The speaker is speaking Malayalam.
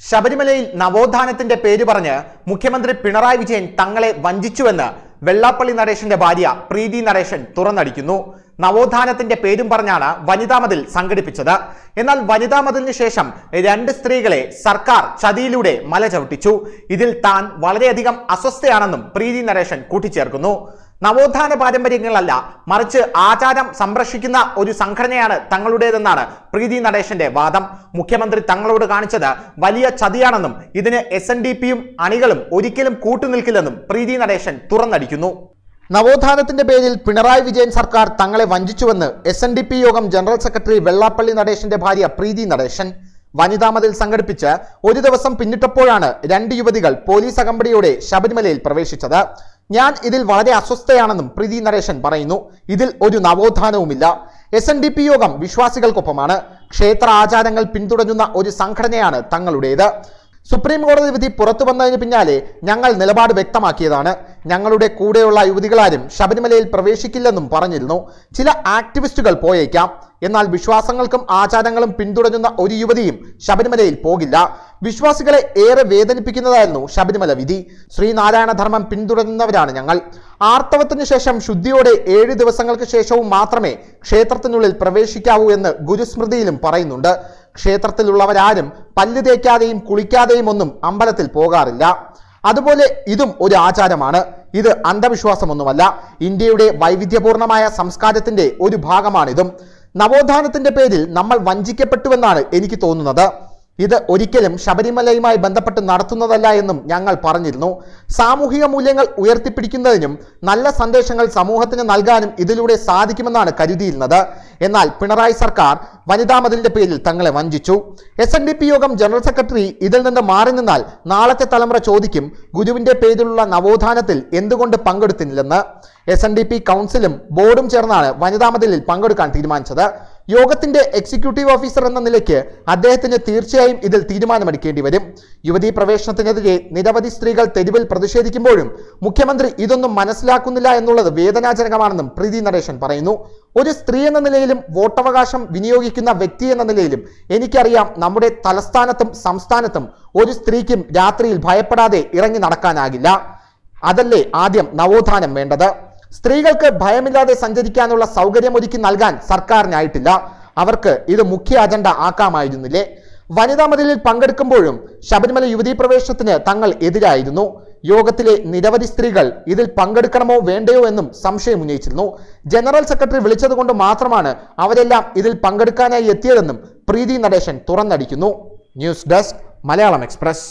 ശബരിമലയിൽ നവോത്ഥാനത്തിന്റെ പേര് പറഞ്ഞ് മുഖ്യമന്ത്രി പിണറായി വിജയൻ തങ്ങളെ വഞ്ചിച്ചുവെന്ന് വെള്ളാപ്പള്ളി നടേശന്റെ ഭാര്യ പ്രീതി നടേശൻ തുറന്നടിക്കുന്നു. നവോത്ഥാനത്തിന്റെ പേരും പറഞ്ഞാണ് വനിതാ മതിൽ സംഘടിപ്പിച്ചത്. എന്നാൽ വനിതാ മതിലിന് ശേഷം രണ്ട് സ്ത്രീകളെ സർക്കാർ ചതിയിലൂടെ മല ചവിട്ടിച്ചു. ഇതിൽ താൻ വളരെയധികം അസ്വസ്ഥയാണെന്നും പ്രീതി നടേശൻ കൂട്ടിച്ചേർക്കുന്നു. നവോത്ഥാന പാരമ്പര്യങ്ങളല്ല, മറിച്ച് ആചാരം സംരക്ഷിക്കുന്ന ഒരു സംഘടനയാണ് തങ്ങളുടേതെന്നാണ് പ്രീതി നടേശന്റെ വാദം. മുഖ്യമന്ത്രി തങ്ങളോട് കാണിച്ചത് വലിയ ചതിയാണെന്നും ഇതിന് SNDPയും അണികളും ഒരിക്കലും കൂട്ടുനിൽക്കില്ലെന്നും പ്രീതി നടേശൻ തുറന്നടിക്കുന്നു. നവോത്ഥാനത്തിന്റെ പേരിൽ പിണറായി വിജയൻ സർക്കാർ തങ്ങളെ വഞ്ചിച്ചുവെന്ന് SNDP യോഗം ജനറൽ സെക്രട്ടറി വെള്ളാപ്പള്ളി നടേശന്റെ ഭാര്യ പ്രീതി നടേശൻ. വനിതാ മതിൽ സംഘടിപ്പിച്ച് ഒരു ദിവസം പിന്നിട്ടപ്പോഴാണ് രണ്ട് യുവതികൾ പോലീസ് അകമ്പടിയോടെ ശബരിമലയിൽ പ്രവേശിച്ചത്. ഞാൻ ഇതിൽ വളരെ അസ്വസ്ഥയാണെന്നും പ്രീതി നടേശൻ പറയുന്നു. ഇതിൽ ഒരു നവോത്ഥാനവുമില്ല. SNDP യോഗം വിശ്വാസികൾക്കൊപ്പമാണ്. ക്ഷേത്ര ആചാരങ്ങൾ പിന്തുടരുന്ന ഒരു സംഘടനയാണ് തങ്ങളുടേത്. സുപ്രീം കോടതി വിധി പുറത്തു വന്നതിന് പിന്നാലെ ഞങ്ങൾ നിലപാട് വ്യക്തമാക്കിയതാണ്. ഞങ്ങളുടെ കൂടെയുള്ള യുവതികളാരും ശബരിമലയിൽ പ്രവേശിക്കില്ലെന്നും പറഞ്ഞിരുന്നു. ചില ആക്ടിവിസ്റ്റുകൾ പോയേക്കാം, എന്നാൽ വിശ്വാസങ്ങൾക്കും ആചാരങ്ങളും പിന്തുടരുന്ന ഒരു യുവതിയും ശബരിമലയിൽ പോകില്ല. വിശ്വാസികളെ ഏറെ വേദനിപ്പിക്കുന്നതായിരുന്നു ശബരിമല വിധി. ശ്രീനാരായണ ധർമ്മം പിന്തുടരുന്നവരാണ് ഞങ്ങൾ. ആർത്തവത്തിന് ശേഷം ശുദ്ധിയോടെ 7 ദിവസങ്ങൾക്ക് ശേഷവും മാത്രമേ ക്ഷേത്രത്തിനുള്ളിൽ പ്രവേശിക്കാവൂ എന്ന് ഗുരുസ്മൃതിയിലും പറയുന്നുണ്ട്. ക്ഷേത്രത്തിലുള്ളവരാരും പല്ല് തേക്കാതെയും കുളിക്കാതെയും ഒന്നും അമ്പലത്തിൽ പോകാറില്ല. അതുപോലെ ഇതും ഒരു ആചാരമാണ്. ഇത് അന്ധവിശ്വാസമൊന്നുമല്ല. ഇന്ത്യയുടെ വൈവിധ്യപൂർണമായ സംസ്കാരത്തിന്റെ ഒരു ഭാഗമാണിതും. നവോത്ഥാനത്തിന്റെ പേരിൽ നമ്മൾ വഞ്ചിക്കപ്പെട്ടുവെന്നാണ് എനിക്ക് തോന്നുന്നത്. ഇത് ഒരിക്കലും ശബരിമലയുമായി ബന്ധപ്പെട്ട് നടത്തുന്നതല്ല എന്നും ഞങ്ങൾ പറഞ്ഞിരുന്നു. സാമൂഹിക മൂല്യങ്ങൾ ഉയർത്തിപ്പിടിക്കുന്നതിനും നല്ല സന്ദേശങ്ങൾ സമൂഹത്തിന് നൽകാനും ഇതിലൂടെ സാധിക്കുമെന്നാണ് കരുതിയിരുന്നത്. എന്നാൽ പിണറായി സർക്കാർ വനിതാ മതിലിന്റെ പേരിൽ തങ്ങളെ വഞ്ചിച്ചു. SNDP യോഗം ജനറൽ സെക്രട്ടറി ഇതിൽ നിന്ന് മാറി നിന്നാൽ നാളത്തെ തലമുറ ചോദിക്കും, ഗുരുവിന്റെ പേരിലുള്ള നവോത്ഥാനത്തിൽ എന്തുകൊണ്ട് പങ്കെടുത്തില്ലെന്ന്. SNDP കൗൺസിലും ബോർഡും ചേർന്നാണ് വനിതാ മതിലിൽ പങ്കെടുക്കാൻ തീരുമാനിച്ചത്. യോഗത്തിന്റെ എക്സിക്യൂട്ടീവ് ഓഫീസർ എന്ന നിലയ്ക്ക് അദ്ദേഹത്തിന് തീർച്ചയായും ഇതിൽ തീരുമാനമെടുക്കേണ്ടി വരും. യുവതീ പ്രവേശനത്തിനെതിരെ നിരവധി സ്ത്രീകൾ തെരുവിൽ പ്രതിഷേധിക്കുമ്പോഴും മുഖ്യമന്ത്രി ഇതൊന്നും മനസ്സിലാക്കുന്നില്ല എന്നുള്ളത് വേദനാജനകമാണെന്നും പ്രീതി നടേശൻ പറയുന്നു. ഒരു സ്ത്രീ എന്ന നിലയിലും വോട്ടവകാശം വിനിയോഗിക്കുന്ന വ്യക്തി എന്ന നിലയിലും എനിക്കറിയാം, നമ്മുടെ തലസ്ഥാനത്തും സംസ്ഥാനത്തും ഒരു സ്ത്രീക്കും രാത്രിയിൽ ഭയപ്പെടാതെ ഇറങ്ങി നടക്കാനാകില്ല. അതല്ലേ ആദ്യം നവോത്ഥാനം വേണ്ടത്. സ്ത്രീകൾക്ക് ഭയമില്ലാതെ സഞ്ചരിക്കാനുള്ള സൗകര്യം ഒരുക്കി നൽകാൻ സർക്കാരിനായിട്ടില്ല. അവർക്ക് ഇത് മുഖ്യ അജണ്ട ആക്കാമായിരുന്നില്ലേ? വനിതാ മതിലിൽ പങ്കെടുക്കുമ്പോഴും ശബരിമല യുവതീ പ്രവേശനത്തിന് തങ്ങൾ എതിരായിരുന്നു. യോഗത്തിലെ നിരവധി സ്ത്രീകൾ ഇതിൽ പങ്കെടുക്കണമോ വേണ്ടയോ എന്നും സംശയം ഉന്നയിച്ചിരുന്നു. ജനറൽ സെക്രട്ടറി വിളിച്ചതുകൊണ്ട് മാത്രമാണ് അവരെല്ലാം ഇതിൽ പങ്കെടുക്കാനായി എത്തിയതെന്നും പ്രീതി നടേശൻ തുറന്നടിക്കുന്നു. News desk, Malayalam express.